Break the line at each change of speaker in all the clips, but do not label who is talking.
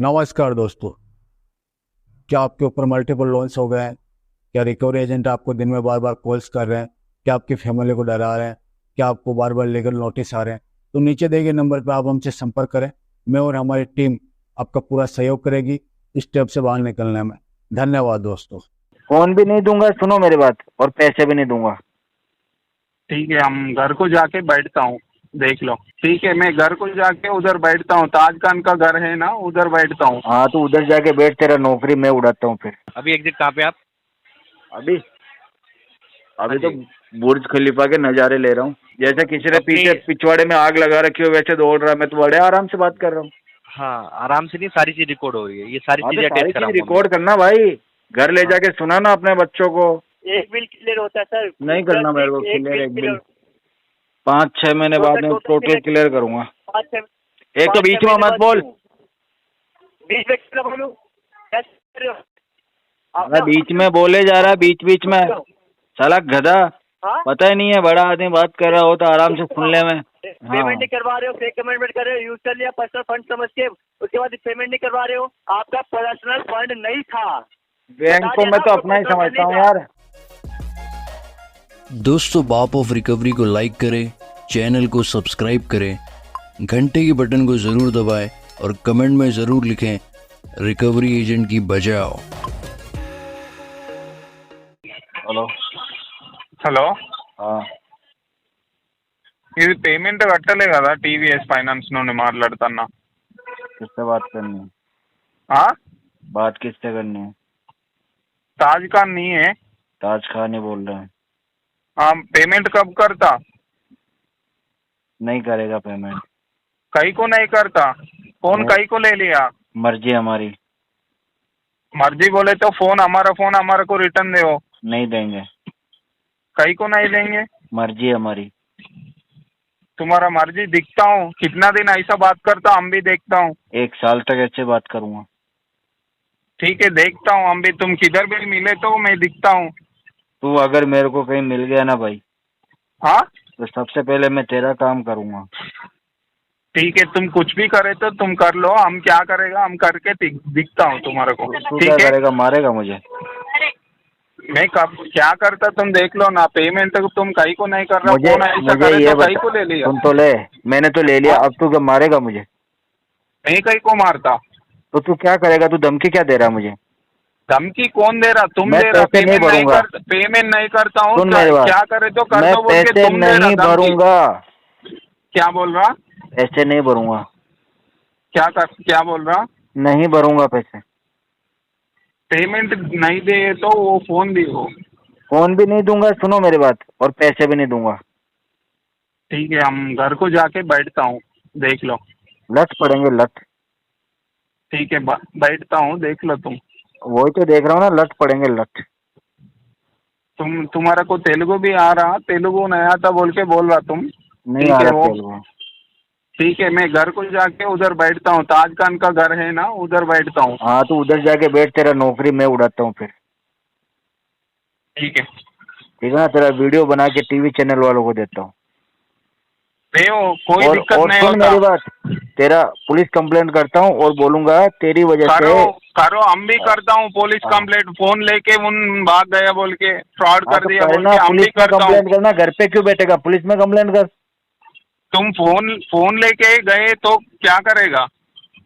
नमस्कार दोस्तों। क्या आपके ऊपर मल्टीपल लोन्स हो गए हैं? क्या रिकवरी एजेंट आपको दिन में बार बार कॉल्स कर रहे हैं? क्या आपकी फैमिली को डरा रहे हैं? क्या आपको बार बार लीगल नोटिस आ रहे हैं? तो नीचे दिए गए नंबर पर आप हमसे संपर्क करें। मैं और हमारी टीम आपका पूरा सहयोग करेगी इस स्टेप से बाहर निकलने में। धन्यवाद दोस्तों।
फोन भी नहीं दूंगा, सुनो मेरी बात, और पैसे भी नहीं दूंगा।
ठीक है, हम घर को जाके बैठता हूँ, देख लो। ठीक है, मैं घर को जाके उधर बैठता हूँ, ताज खान का घर है ना, उधर बैठता हूँ।
हाँ तो उधर जाके बैठ, तेरा नौकरी मैं उड़ाता हूँ फिर।
अभी एग्जिट कहाँ पे आप?
अभी अभी
हाँ
तो
जी।
बुर्ज खलीफा के नज़ारे ले रहा हूँ। जैसे किसी ने
अपनी
पीछे पिछवाड़े में आग लगा रखी हो वैसे दौड़ रहा है। मैं तो बड़े आराम से बात कर रहा हूँ।
हाँ, आराम से नहीं, सारी चीज रिकॉर्ड हो रही है, ये सारी
हाँ तो
चीजें
सारी
अटैच
चीज
कराऊंगा मैं।
रिकॉर्ड करना भाई, घर ले
हाँ।
जाके सुनाना अपने बच्चों को।
एक बिल क्लियर होता है सर।
नहीं करना मेरे को
एक
क्लियर,
बिल
एक बिल
क्लियर
5-6 महीने बाद में टोटल क्लियर करूंगा।
5-6
एक तो बीच में मत बोल।
बीच में क्यों बोलूं? क्या कर रहे हो?
अरे बीच में बोले जा रहा है, बीच बीच में। साला गधा,
हाँ?
पता ही नहीं है, बड़ा आदमी बात कर रहा हो तो आराम से सुन ले। में
पेमेंट नहीं करवा रहे हो, फेक कमेंटमेंट कर रहे हो, यूज कर लिया पर्सनल फंड समझ के, उसके बाद पेमेंट नहीं करवा रहे हो। आपका पर्सनल फंड नहीं था।
बैंक को मैं तो अपना ही समझता हूँ यार।
दोस्तों, बाप ऑफ रिकवरी को लाइक करें, चैनल को सब्सक्राइब करें, घंटे के बटन को ज़रूर दबाएं और कमेंट में ज़रूर लिखें रिकवरी एजेंट की बजाओ।
हेलो।
హలో,
हाँ
ఇది పేమెంట్ కట్టలే కదా? టీవీఎస్ ఫైనాన్స్ నుండి మాట్లాడుతున్నా।
किससे बात करनी है?
ఆ?
बात किससे करनी है?
ताज खान नहीं है?
ताज खान ही बोल रहे हैं।
हाँ, पेमेंट कब करता?
नहीं करेगा पेमेंट।
कहीं को नहीं करता? फोन
नहीं।
कहीं को ले लिया?
मर्जी हमारी।
मर्जी बोले तो फोन हमारा को रिटर्न दे।
नहीं देंगे।
कहीं को नहीं देंगे?
मर्जी हमारी।
तुम्हारा मर्जी दिखता हूँ, कितना दिन ऐसा बात करता हम भी देखता हूँ।
1 साल तक ऐसे बात करूंगा।
ठीक है, देखता हूँ हम भी, तुम किधर भी मिले तो मैं दिखता हूँ।
तू अगर मेरे को कहीं मिल गया ना भाई,
हाँ
तो सबसे पहले मैं तेरा काम करूंगा।
ठीक है, तुम कुछ भी करे तो तुम कर लो, हम क्या करेगा हम करके दिखता हूँ तुम्हारे को।
तू क्या
ठीक है,
करेगा? मारेगा मुझे?
मैं कब क्या करता तुम देख लो ना। पेमेंट तो तुम कहीं को नहीं कर रहा,
मुझे
फोन ऐसा
मुझे
करे
ये
तो कहीं को
बता,
ले लिया।
सुन तो ले, मैंने तो ले लिया,
हाँ?
अब तू क्या मारेगा मुझे?
मैं कहीं को मारता?
तो तू क्या करेगा? तू धमकी क्या दे रहा है मुझे?
धमकी कौन दे रहा? तुम
मैं
दे रहा।
पैसे नहीं भरूंगा।
पेमेंट नहीं करता हूँ,
सुन मेरी बात,
क्या करे तो कर
मैं
दो बोल के
पैसे
तुम दे रहा
नहीं
धमकी।
भरूंगा।
क्या बोल रहा?
पैसे नहीं भरूंगा।
क्या बोल रहा?
नहीं भरूंगा पैसे।
पेमेंट नहीं दे तो वो फोन भी हो।
फोन भी नहीं दूंगा, सुनो मेरी बात, और पैसे भी नहीं दूंगा।
ठीक है, हम घर को जाके बैठता हूँ, देख लो।
लठ पड़ेंगे, लठ।
ठीक है, बैठता हूँ, देख लो तुम।
वही तो देख रहा हूँ ना, लठ पड़ेंगे, लठ।
तुम्हारा को तेलुगु भी आ रहा? तेलुगु नहीं आता बोल के बोल रहा तुम।
नहीं
ठीक
आ
है
रहा
वो,
तेलुगु।
ठीक है, मैं घर को जाके उधर बैठता हूँ, ताज खान का घर है ना, उधर बैठता हूँ।
हाँ तो उधर जाके बैठ, तेरा नौकरी मैं उड़ाता हूँ फिर।
ठीक है,
ठीक है ना? तेरा वीडियो बना के टीवी चैनल वालों को देता हूँ।
कोई दिक्कत
और
नहीं
सुन
होता।
मेरी बात, तेरा पुलिस कंप्लेंट करता हूँ और बोलूंगा तेरी वजह से।
करो, हम भी करता हूँ पुलिस कंप्लेंट। फोन लेके उन भाग गया बोल के, फ्रॉड
हाँ
कर
तो
दिया बोल
करना,
के, हम
पुलिस
भी
में
करता हूँ।
कंप्लेंट करना। घर पे क्यों बैठेगा? पुलिस में कंप्लेंट कर।
तुम फोन लेके गए तो क्या करेगा?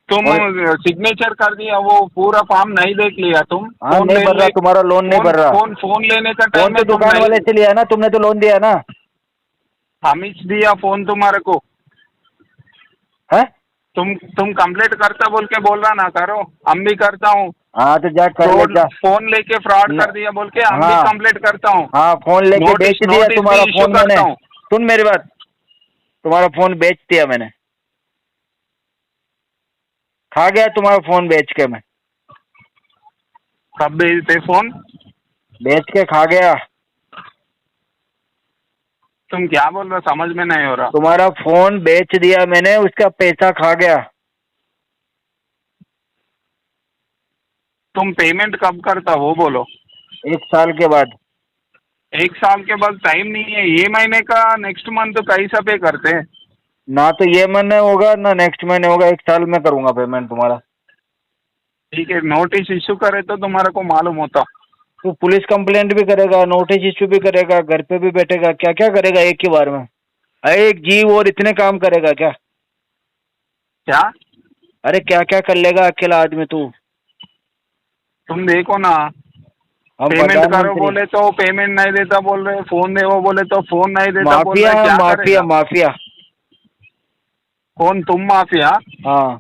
तुम सिग्नेचर कर दिया, वो पूरा फॉर्म नहीं देख लिया तुम?
हाँ नहीं भर रहा, तुम्हारा लोन नहीं भर रहा।
फोन लेने का टाइम
फोन
में
तो
तुम
दुकान
नहीं,
वाले से लिया ना तुमने, तो लोन दिया ना।
हम ही दिया फोन तुम्हारे को।
है?
तुम कंप्लेंट करता बोल के बोल रहा ना, करो, हम भी करता हूँ।
हाँ तो जा कर ले, जा।
फोन लेके फ्रॉड कर दिया बोल के हम भी
हाँ
कंप्लेंट करता हूँ।
हाँ, फोन लेके बेच दिया
नोटिस
तुम्हारा
भी इशू
फोन मैंने।
करता हूँ।
सुन मेरी बात, तुम्हारा फोन बेच दिया मैंने। खा गया तुम्हारा फोन बेच के मैं।
कब भेजते फोन?
बेच के खा गया।
तुम क्या बोल रहे हो, समझ में नहीं हो रहा।
तुम्हारा फोन बेच दिया मैंने, उसका पैसा खा गया।
तुम पेमेंट कब करता वो बोलो?
1 साल के बाद।
1 साल के बाद टाइम नहीं है, ये महीने का नेक्स्ट मंथ कैसा पे करते हैं?
ना तो ये महीने होगा ना नेक्स्ट महीने होगा, 1 साल में करूंगा पेमेंट तुम्हारा।
ठीक है, नोटिस इशू करे तो तुम्हारे को मालूम होता।
तू पुलिस कंप्लेंट भी करेगा, नोटिस इश्यू भी करेगा, घर पे भी बैठेगा, क्या क्या करेगा एक ही बार में? एक जीव और इतने काम करेगा क्या?
क्या?
अरे क्या क्या कर लेगा अकेला आदमी तू?
तुम देखो ना,
हम
पेमेंट करो
प्रधानमंत्री-
बोले तो पेमेंट नहीं देता बोल रहे, फोन दे वो बोले तो फोन नहीं देता बोल
माफिया
रहे, क्या
माफिया
करेगा?
माफिया।
कौन, तुम माफिया?
हाँ,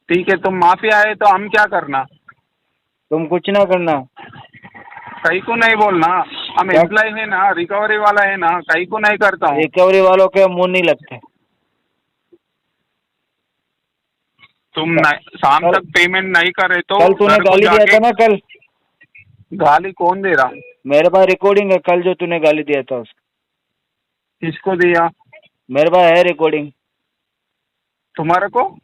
ठीक है, तुम माफिया है तो हम क्या करना?
तुम कुछ ना करना।
कहीं को नहीं बोलना, हम
क्या?
एम्प्लॉय है ना, रिकवरी वाला है ना, कहीं को नहीं करता हूँ।
रिकवरी वालों के मुंह नहीं लगते।
तुम शाम
कल-
तक पेमेंट नहीं करे तो
कल तूने
घर को
गाली दिया
जाके-
था ना कल?
गाली कौन दे रहा?
मेरे पास रिकॉर्डिंग है कल जो तूने गाली दिया था उसको।
किसको दिया?
मेरे पास है रिकॉर्डिंग।
तुम्हारे को?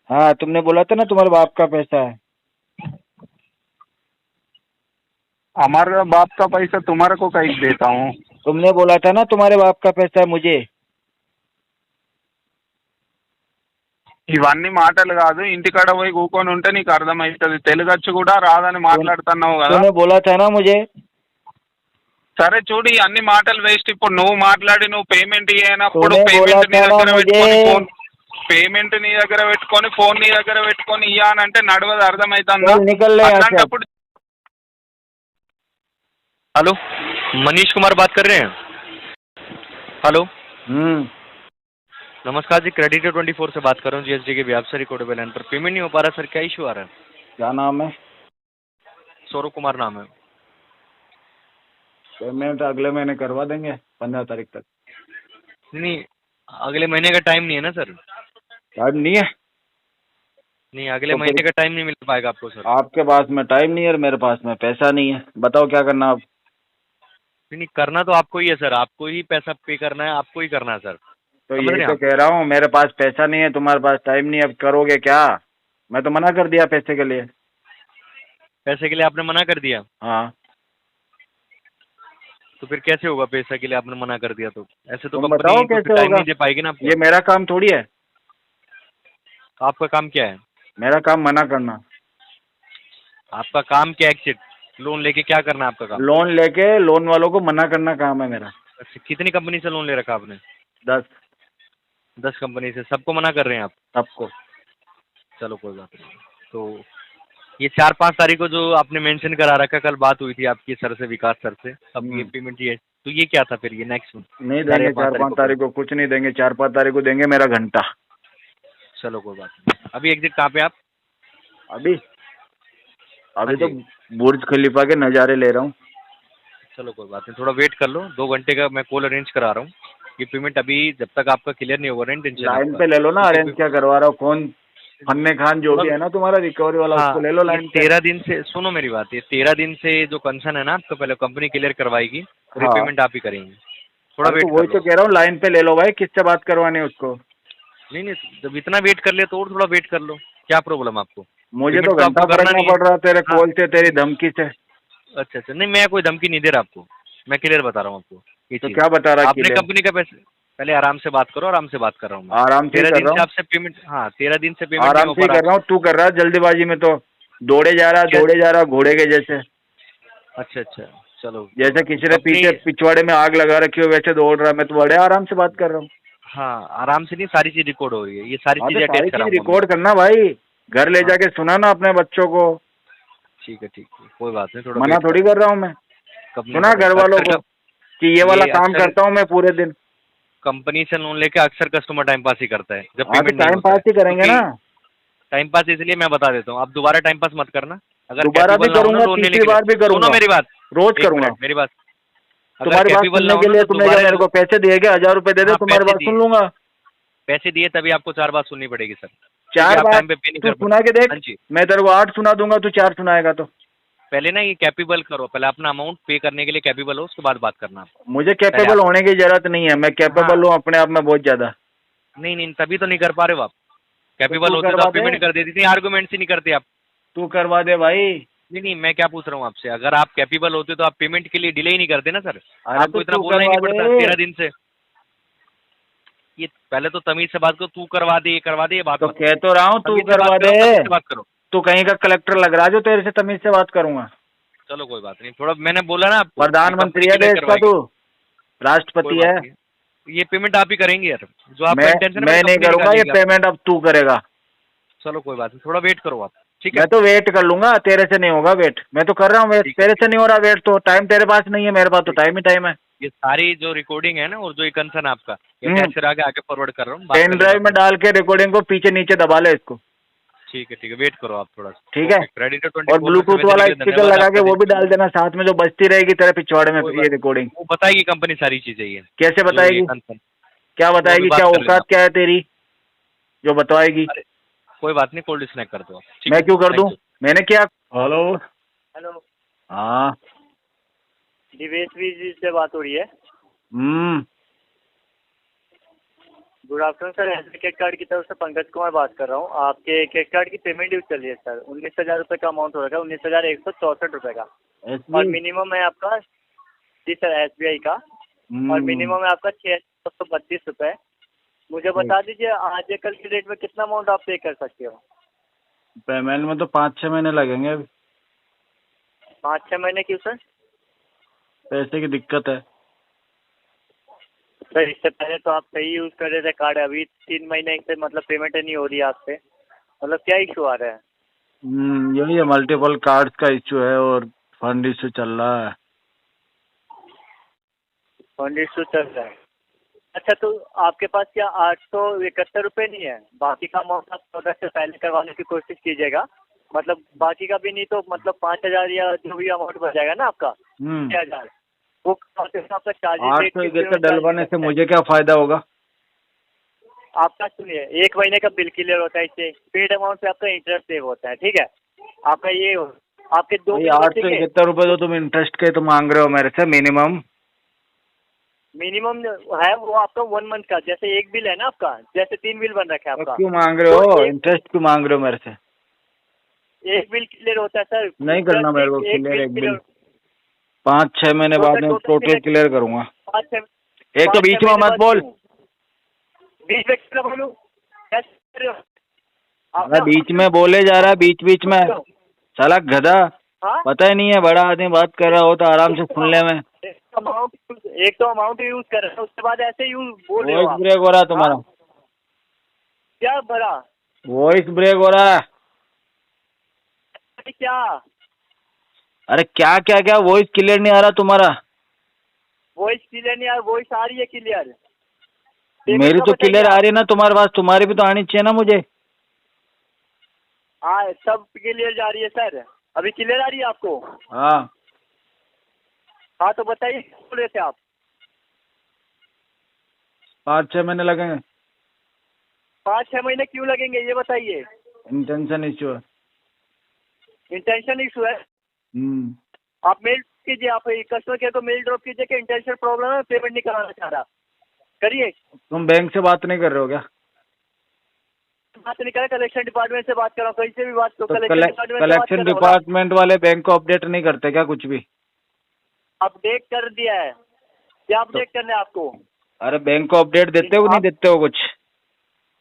हाँ, तुमने बोला था ना तुम्हारे बाप का पैसा है।
हमारे बाप का पैसा तुम्हारे को कहीं देता हूँ?
तुमने बोला था ना तुम्हारे बाप का पैसा है मुझे।
ఇవన్నీ మాటలు కాదు, ఇంటికాడ పోయి కూకొని ఉంటే నీకు అర్థమవుతుంది. తెలుగచ్చు కూడా రాదని మాట్లాడుతున్నావు కదా.
तूने बोला था ना मुझे।
సరే చూడు, ఈ అన్ని మాటలు వేస్ట్. ఇప్పుడు నువ్వు మాట్లాడి నువ్వు పేమెంట్ ఇయ్యనప్పుడు
తూనే
పేమెంట్ నీ
బోలా
దగ్గర
థా
పెట్టుకొని
ముझे।
ఫోన్ పేమెంట్ నీ దగ్గర పెట్టుకొని ఫోన్ నీ దగ్గర పెట్టుకొని ఇయ్యా అని అంటే నడవదు, అర్థమవుతుందా?
चल निकल ले यहाँ से।
అట్లాంటప్పుడు
हेलो, मनीष कुमार बात कर रहे हैं? हेलो, नमस्कार जी, क्रेडिट 24 से बात कर रहा हूँ, जीएसटी के व्यापार रिकॉर्डेबल लाइन पर पेमेंट नहीं हो पा रहा सर, क्या इशू आ रहा है?
क्या नाम है?
सौरभ कुमार नाम है।
पेमेंट अगले महीने करवा देंगे 15 तारीख तक।
नहीं, अगले महीने का टाइम नहीं है ना सर।
टाइम नहीं है?
नहीं, अगले
तो
महीने
फिर-
का टाइम नहीं मिल पाएगा आपको सर।
आपके पास में टाइम नहीं है और मेरे पास में पैसा नहीं है। बताओ क्या करना अब?
नहीं, करना तो आपको ही है सर, आपको ही पैसा पे करना है, आपको ही करना है सर।
तो
समझ
यही
रहे
तो
आप?
कह रहा हूँ, मेरे पास पैसा नहीं है, तुम्हारे पास टाइम नहीं है, अब करोगे क्या? मैं तो मना कर दिया पैसे के लिए।
पैसे के लिए आपने मना कर दिया,
हाँ,
तो फिर कैसे होगा? पैसा के लिए आपने मना कर दिया तो ऐसे तो
तुम
कंपनी
बताओ
तो फिर
कैसे
टाइम
होगा?
नहीं दे पाएगी ना आपको।
ये मेरा काम थोड़ी है।
आपका काम क्या है?
मेरा काम मना करना।
आपका काम क्या है? एक्चुअली लोन लेके क्या करना है आपका काम?
लोन लेके लोन वालों को मना करना काम है मेरा।
अच्छा, कितनी कंपनी से लोन ले रखा आपने?
10
कंपनी से, सबको मना कर रहे हैं आप?
सबको।
चलो कोई बात नहीं। तो ये 4-5 तारीख को जो आपने मेंशन करा रखा, कल बात हुई थी आपकी सर से, विकास सर से, अब ये पेमेंट ये, तो ये क्या था फिर? ये नेक्स्ट
नहीं देंगे 4-5 तारीख को, कुछ नहीं देंगे। 4-5 तारीख को देंगे मेरा घंटा।
चलो कोई बात नहीं। अभी एग्जिट कहाँ पे आप?
अभी अभी
हाँ
तो
जी।
बुर्ज खलीफा के नज़ारे ले रहा हूँ।
चलो कोई बात नहीं, थोड़ा वेट कर लो, 2 घंटे का मैं कॉल अरेंज करा रहा हूँ। ये पेमेंट अभी जब तक आपका क्लियर नहीं होगा, टेंशन
लाइन पे ले लो ना, अरेंज क्या करवा रहा हूँ। कौन फन्ने खान जो भी है ना तुम्हारा रिकवरी वाला, उसको ले लो लाइन पे।
13 दिन से, सुनो मेरी बात, ये 13 दिन से जो कंसर्न है ना आपका, पहले कंपनी क्लियर करवाएगी, फिर
हाँ।
पेमेंट आप ही करेंगे। थोड़ा
हाँ,
वेट
तो वही
कर
तो
लो।
कह रहा हूँ, लाइन पे ले लो भाई, किससे बात करवानी है उसको।
नहीं नहीं, जब इतना वेट कर ले तो और थोड़ा वेट कर लो, क्या प्रॉब्लम आपको?
मुझे
पेमेंट
तो
तो
घंटा
आपको करना
पड़ना
नहीं है।
पड़ रहा तेरे
हाँ।
कॉल से, तेरी धमकी से।
अच्छा अच्छा, नहीं मैं कोई धमकी नहीं दे रहा आपको, मैं क्लियर बता रहा हूँ आपको ये
तो
चीज़।
क्या बता रहा
आपने
है?
कंपनी का पैसे, पहले आराम से बात करो, आराम से बात कर रहा हूँ मैं।
आराम से
13
कर
दिन
रहा
से
हूँ,
आपसे पेमेंट, हाँ 13 दिन से पेमेंट नहीं
आराम
हो
से
पा
ही कर
रहा।
रहा हूँ। तू कर रहा है जल्दीबाजी में, तो दौड़े जा रहा
क्या?
दौड़े जा रहा घोड़े के जैसे।
अच्छा अच्छा, चलो।
जैसे किसी ने
कंपनी-
पीछे पिछवाड़े में आग लगा रखी हो वैसे दौड़ रहा है। मैं तो बड़े आराम से बात कर रहा हूँ।
हाँ, आराम से नहीं, सारी चीज रिकॉर्ड हो रही है, ये सारी
हाँ, तो
चीजें
सारी
अटैच
चीज
कराऊंगा मैं।
रिकॉर्ड करना भाई, घर ले
हाँ।
जाके सुनाना अपने बच्चों को।
ठीक है, कोई बात नहीं, थोड़ा
मना
wait
थोड़ी कर रहा हूँ मैं।
कंपनी
सुना
का
घर वालों
अक्सर
को कि ये वाला काम
अक्सर
करता हूँ मैं पूरे दिन।
कंपनी से लोन लेके अक्सर कस्टमर टाइम पास ही करता है, जब
हाँ, तो
पेमेंट नहीं
टाइम
होता
पास
है।
ही करेंगे ना।
टाइम पास इसलिए मैं बता देता हूँ, आप दोबारा टाइम पास मत करना। अगर
दोबारा भी
capable ना हो ना
करूंगा,
लोन लेने
तीसरी
के लिए-
बार भी करूंगा।
सुनो मेरी बात,
रोज
एक
करूंगा।
मिनट, मेरी बात। अगर
तुम्हारी बात
capable ना
सुनने
हो
के
ना
लिए
तो
तुमने क्या
दोबारा
मेरे को पैसे दिए क्या? 1000 रुपए दे दे,
हाँ,
तुम्हारी
पैसे
बात
दिए।
सुन लूंगा।
पैसे दिए तभी आपको 4 बार सुननी पड़ेगी सर।
4
आप
बार
टाइम पे पे नहीं
तू
कर
सुना के देख।
हाँ जी।
मैं तेरे को 8 सुना दूंगा, तू 4 सुनाएगा तो।
पहले ना ये कैपेबल करो, पहले अपना अमाउंट पे करने के लिए कैपेबल हो, उसके बाद बात करना आप।
मुझे कैपेबल होने की जरूरत नहीं है, मैं कैपेबल
हाँ।
हूँ अपने आप में बहुत ज्यादा।
नहीं, तभी तो नहीं कर पा रहे हो आप। कैपेबल
तू
होते तो
करवा
आप पेमेंट
दे।
कर देती थी, आर्गूमेंट ही नहीं करते आप।
तू करवा दे भाई।
नहीं, मैं क्या पूछ रहा हूँ आपसे, अगर आप कैपेबल होते तो आप पेमेंट के लिए डिले ही नहीं करते ना सर।
अरे
आपको
तो
इतना
तू
बोलना ही नहीं
करवा
पड़ता
दे।
13 दिन से। ये पहले तो तमीज से बात करो, तू करवा दे, ये करवा दे, ये बात
तो
मत
कह तो रहा हूँ, तू
तमीज से बात
करवा
करो,
दे।
तमीज से बात करो।
तू कहीं का कलेक्टर लग रहा है जो तेरे से तमीज से बात करूंगा।
चलो कोई बात नहीं, थोड़ा मैंने बोला ना आपको,
प्रधानमंत्री है
कंपनी
देश का, तू राष्ट्रपति
कोई
है।
बात नहीं। ये पेमेंट आप ही करेंगे यार, जो आपका
मैं
इंटेंशन है
मैं नहीं
कंपनी
करूंगा, ये
निकालेगी आपको।
पेमेंट अब तू करेगा।
चलो कोई बात नहीं, थोड़ा वेट करो आप, ठीक है।
मैं तो वेट कर लूंगा, तेरे से नहीं होगा वेट। मैं तो कर रहा हूँ वेट,
ठीक है,
तेरे से नहीं हो रहा वेट। तो टाइम तेरे पास नहीं है, मेरे पास तो टाइम ही टाइम है।
ये सारी जो रिकॉर्डिंग है ना, और जो ये कंसर्न आपका, ये
हम्म।
अटैच करा के आगे फॉरवर्ड कर रहा हूँ, बात
पेन
कर
ड्राइव
लेना।
में डाल के रिकॉर्डिंग को पीछे नीचे दबा ले इसको।
ठीक है, वेट करो आप थोड़ा सा।
ठीक है।
क्रेडिट
और ब्लूटूथ वाला स्पीकर लगा के वो भी डाल देना साथ में, जो बजती रहेगी तेरे पिछवाड़े में ये रिकॉर्डिंग।
वो बताएगी कंपनी सारी चीजें ये।
कैसे बताएगी?
कंसर्न
क्या बताएगी?
बात
क्या
कर लेना
औकात क्या है तेरी जो बताएगी?
कोई बात नहीं, कोल्ड डिस्कनेक्ट कर दो आप, ठीक
मैं
है?
क्यों कर दूं?
Thank you।
मैंने क्या? हेलो।
हेलो,
हाँ।
दिवेश जी से बात हो रही है। Good afternoon sir, credit card की तरफ से पंकज कुमार बात कर रहा हूँ। आपके क्रेडिट कार्ड की पेमेंट ड्यू चल रही है सर। 19,000 रुपये का अमाउंट हो रखा है, 19,164 रुपये का। और मिनिमम है आपका, जी सर, SBI का। और मिनिमम है आपका 632 रुपये। मुझे बता दीजिए आज या कल की डेट में कितना अमाउंट आप पे कर सकते हो?
पेमेंट में तो 5-6 महीने लगेंगे अभी।
5-6 महीने क्यों सर?
पैसे की दिक्कत है
सर इससे पहले तो आप सही यूज़ कर रहे थे कार्ड, अभी 3 महीने से मतलब पेमेंट नहीं हो रही है आपसे, मतलब क्या इशू आ रहा है?
यही है, मल्टीपल कार्ड्स का इश्यू है और फंड इश्यू चल रहा है।
फंड इशू चल रहा है। अच्छा, तो आपके पास क्या 871 रुपये नहीं है? बाकी का अमाउंट आप 14 से पहले करवाने की कोशिश कीजिएगा। मतलब बाकी का भी नहीं तो मतलब 5,000 या जो भी अमाउंट बच जाएगा ना आपका 6,000, वो आपका चार्जेस
8 डलवाने से मुझे क्या फायदा होगा?
आपका सुनिए, 1 महीने का बिल क्लियर होता है, इससे पेड अमाउंट से आपका इंटरेस्ट सेव होता है, ठीक है? आपका ये आपके 2
871 रुपये तो तुम इंटरेस्ट के तो मांग रहे हो मेरे से
मिनिमम है वो आपका 1 मंथ का। जैसे एक बिल है ना आपका, जैसे 3 बिल बन रखा है आपका,
क्यों मांग रहे हो? इंटरेस्ट क्यों मांग रहे हो मेरे से?
एक बिल क्लियर होता है सर।
नहीं करना मेरे को क्लियर एक बिल। 5-6 महीने बाद में टोटल क्लियर करूंगा।
5-6
एक तो बीच में मत बोल।
बीच में क्यों बोलूं?
बीच में बोले जा रहा है, बीच बीच में। साला गधा, पता ही नहीं है, बड़ा आदमी बात कर रहा हो तो आराम से सुन ले। में
एक तो अमाउंट यूज कर रहे हैं, उसके बाद ऐसे यूज बोल रहे हो आप।
ब्रेक हो रहा है तुम्हारा।
क्या बड़ा
वॉइस ब्रेक हो रहा है।
क्या?
अरे क्या क्या क्या? वॉइस क्लियर नहीं आ रहा तुम्हारा।
वॉइस क्लियर नहीं आ रहा? वॉइस आ रही है क्लियर।
मेरी तो क्लियर आ रही है ना तुम्हारे पास, तुम्हारी भी तो आनी चाहिए ना मुझे।
हाँ, सब क्लियर जा रही है सर। अभी क्लियर आ रही है आपको?
हाँ
तो बताइए, बोल रहे थे आप?
5-6 महीने लगेंगे।
5-6 महीने क्यों लगेंगे ये बताइए?
इंटेंशन इश्यू है।
इंटेंशन इशू है? आप मेल कीजिए, आप कस्टमर केयर को मेल ड्रॉप कीजिए कि इंटेंशन प्रॉब्लम है, पेमेंट नहीं कराना चाह रहा। करिए।
तुम बैंक से बात नहीं कर रहे हो क्या?
बात नहीं करें, कलेक्शन डिपार्टमेंट से बात कर रहा हूँ। कहीं से भी बात तो
कलेक्शन डिपार्टमेंट वाले बैंक को अपडेट नहीं करते क्या कुछ भी?
अपडेट कर दिया है। क्या अपडेट करना है आपको?
अरे बैंक को अपडेट देते हो नहीं देते हो कुछ?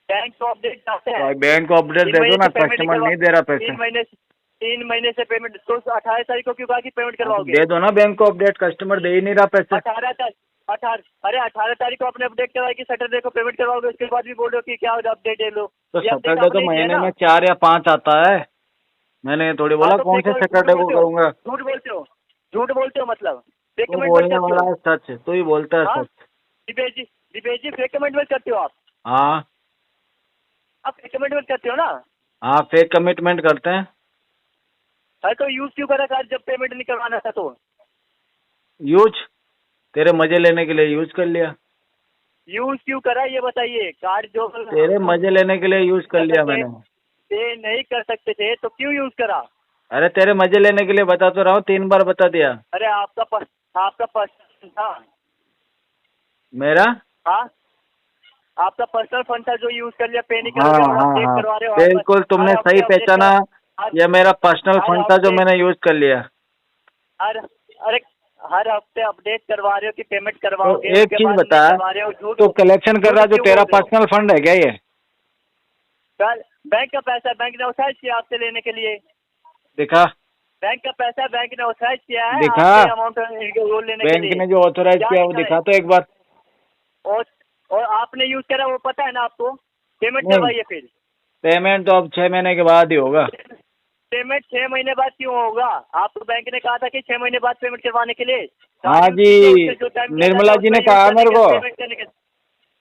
बैंक को अपडेट चाहते हैं?
बैंक को अपडेट दे दो ना, कस्टमर नहीं दे रहा पैसे।
3 महीने से पेमेंट, तो 18 तारीख को क्यों कहा कि पेमेंट करवाओगे?
दे दो ना बैंक को अपडेट, कस्टमर दे ही नहीं रहा पैसे।
18 तारीख को आपने अपडेट करवाया कि सैटरडे को पेमेंट करवाओगे, उसके बाद भी बोल रहे हो कि क्या अपडेट है लो।
तो सैटरडे तो महीने में 4 या 5 आता है। मैंने थोड़ी बोला कौन से सैटरडे को करूंगा।
झूठ बोलते हो मतलब?
तो बोलने वाला है सच, तो ही बोलता है सच।
दिपेश जी फेक कमिटमेंट करते हो आप?
हाँ,
आप फेक कमिटमेंट करते हो ना?
हाँ फेक कमिटमेंट करते हैं।
अरे तो यूज क्यों करा कार्ड जब पेमेंट नहीं करवाना था? तो
यूज तेरे मजे लेने के लिए यूज कर लिया।
यूज क्यों करा ये बताइए? कार्ड जो
तेरे मजे लेने के लिए यूज कर लिया मैंने।
पे नहीं कर सकते थे तो क्यों यूज करा?
अरे तेरे मजे लेने के लिए बता तो रहा हूँ, 3 बार बता दिया।
अरे आपका पर्सनल था।
मेरा?
हाँ, आपका पर्सनल फंड था जो यूज कर लिया, पे नहीं
हाँ,
करवा रहे हो।
बिल्कुल तुमने सही पहचाना। ये मेरा पर्सनल फंड था जो मैंने यूज कर लिया।
अरे हर हफ्ते अपडेट करवा रहे हो कि पेमेंट करवाओगे।
तो एक चीज बता, तो कलेक्शन कर रहा जो तेरा पर्सनल फंड है क्या ये?
सर बैंक का पैसा बैंक ने ऑथराइज किया आपसे लेने के लिए।
दिखा,
बैंक का पैसा बैंक ने ऑथराइज किया है
दिखा।
आपसे अमाउंट लोन लेने के
बैंक
लिए।
ने जो ऑथोराइज
क्या
किया वो
लिखा है?
दिखा तो एक बार।
और आपने यूज करा वो पता है ना आपको? पेमेंट
नहीं।
करवाइए फिर।
पेमेंट तो अब 6 महीने के बाद ही होगा।
पेमेंट 6 महीने बाद क्यों होगा? आपको बैंक ने कहा था कि 6 महीने बाद पेमेंट करवाने के लिए।
हाँ जी, निर्मला जी ने कहा मेरे को।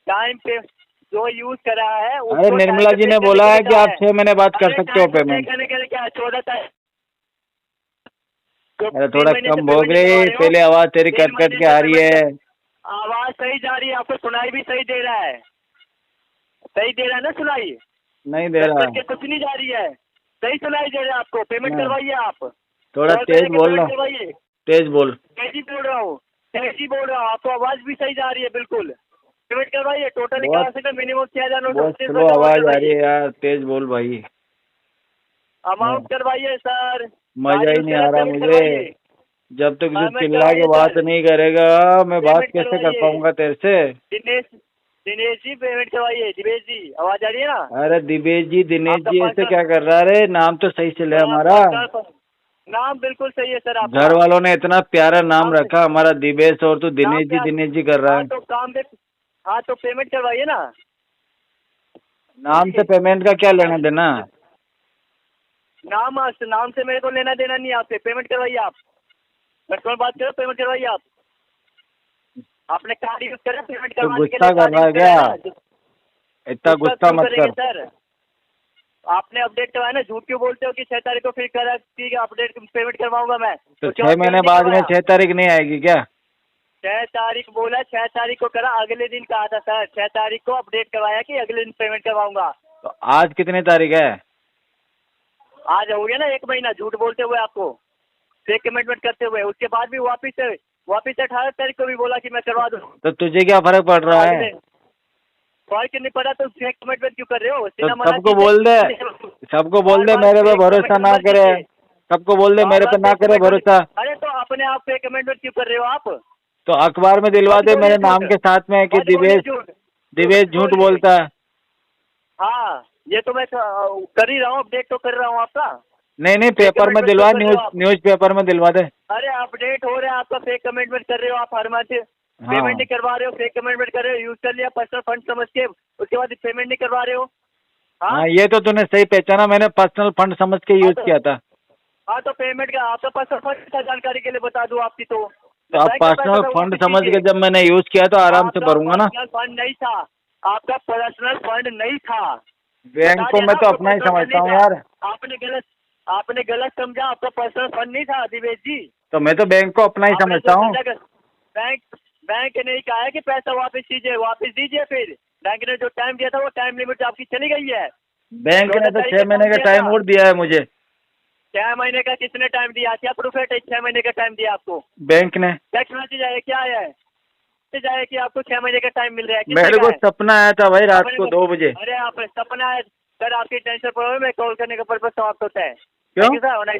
टाइम पे जो यूज करा है
अरे निर्मला जी ने बोला है कि आप 6 महीने बाद कर सकते हो पेमेंट।
क्या 14 तारीख?
अरे थोड़ा कम बोल रही, पहले आवाज तेरी कट कट के आ रही है।
आवाज सही जा रही है, आपको सुनाई भी सही दे रहा है। सही दे रहा है ना सुनाई?
नहीं दे रहा।
कुछ नहीं जा रही है, सही सुनाई दे रहा है आपको। पेमेंट करवाइए आप।
थोड़ा तेज बोल रहा हूँ,
करवाइए।
तेज बोल।
तेजी बोल रहा हूँ, तेजी बोल रहा हूँ। आपको आवाज भी सही जा रही है बिल्कुल। पेमेंट करवाइए। टोटल
बहुत-
मिनिमम 6,000
बहुत स्लो आवाज आ रही है यार, तेज बोल भाई।
अमाउंट करवाइए सर।
मजा ही नहीं आ रहा मुझे। जब तक जो चिल्ला के बात नहीं करेगा मैं बात कैसे कर पाऊंगा तेरे से।
दिनेश जी पेमेंट करवाइए। दिनेश जी आवाज आ रही है ना?
अरे दिनेश जी, दिनेश जी ऐसे क्या कर रहा है? नाम तो सही चले हमारा।
नाम बिल्कुल सही है सर आपका।
घर वालों ने इतना प्यारा नाम रखा हमारा दिवेश, और तू दिनेश जी कर रहा है।
तो काम पे। हाँ तो पेमेंट करवाइए ना।
नाम से पेमेंट का क्या लेना देना?
नाम से मेरे को लेना देना नहीं आपसे। पेमेंट करवाइए आप। कस्टमर बात करो, पेमेंट करवाइए आप। आपने कार्ड यूज करा पेमेंट
तो
करवाने के
गुस्सा
लिए।
कर रहा है क्या? इतना गुस्सा मत कर।
सर आपने अपडेट करवाया ना, झूठ क्यों बोलते हो कि 6 तारीख को फिर करा कि अपडेट पेमेंट करवाऊंगा मैं?
तो 6 महीने बाद में 6 तारीख नहीं आएगी क्या?
6 तारीख बोला, 6 तारीख को करा, अगले दिन कहा था सर। 6 तारीख को अपडेट करवाया कि अगले दिन पेमेंट करवाऊंगा।
तो आज कितनी तारीख है?
आज हो गया ना 1 महीना झूठ बोलते हुए आपको, फेक कमिटमेंट करते हुए। उसके बाद भी वापिस 18 तारीख को भी बोला कि मैं करवा दूँ।
तो तुझे क्या फर्क पड़ रहा है?
फर्क नहीं पड़ा तो फेक कमिटमेंट क्यों कर रहे हो?
तो सबको बोल दे, सबको बोल दे मेरे पे भरोसा ना करे। सबको बोल दे मेरे पे ना करे भरोसा।
अरे तो अपने आप फेक कमिटमेंट क्यों कर रहे हो आप?
तो अखबार में दिलवा दे मेरे नाम के साथ में कि दिवेश झूठ बोलता है।
हाँ ये तो मैं कर ही रहा हूँ, अपडेट तो कर रहा हूँ आपका।
नहीं पेपर में दिलवा, न्यूज पेपर में दिलवा दे।
अरे अपडेट हो रहा है आपका, फेक कमिटमेंट कर रहे हो आप हर मंथ। पेमेंट नहीं करवा रहे हो, फेक कमिटमेंट कर रहे हो, यूज कर लिया पर्सनल फंड समझ के, उसके बाद पेमेंट नहीं करवा रहे हो।
हाँ ये तो तूने सही पहचाना, मैंने पर्सनल फंड समझ के यूज किया था।
हाँ तो पेमेंट का आपका पर्सनल फंड का जानकारी के लिए बता दूं आपकी तो
आप पर्सनल फंड समझ के जब मैंने यूज किया तो आराम से भरूंगा ना।
फंड नहीं था आपका, पर्सनल फंड नहीं था।
बैंक को मैं तो अपना ही समझता हूँ यार।
आपने गलत समझा, आपका पर्सनल फंड नहीं था दिवेश जी।
तो मैं तो बैंक को अपना ही समझता हूँ।
बैंक ने कहा है कि पैसा वापस कीजिए, वापस दीजिए। फिर बैंक ने जो टाइम दिया था वो टाइम लिमिट आपकी चली गई है।
बैंक ने तो 6 महीने का टाइम और दिया है मुझे।
6 महीने का किसने टाइम दिया? क्या प्रूफ है 6 महीने का टाइम दिया आपको?
बैंक ने।
टेक्स्ट मैसेज आया क्या है जाए कि आपको 6 महीने का टाइम मिल रहा है?
मेरे को सपना आया था भाई रात को 2 बजे।
अरे आप सपना है सर, आपकी टेंशन पर मैं कॉल करने का पर्पज समाप्त होता है।
क्यों?
सर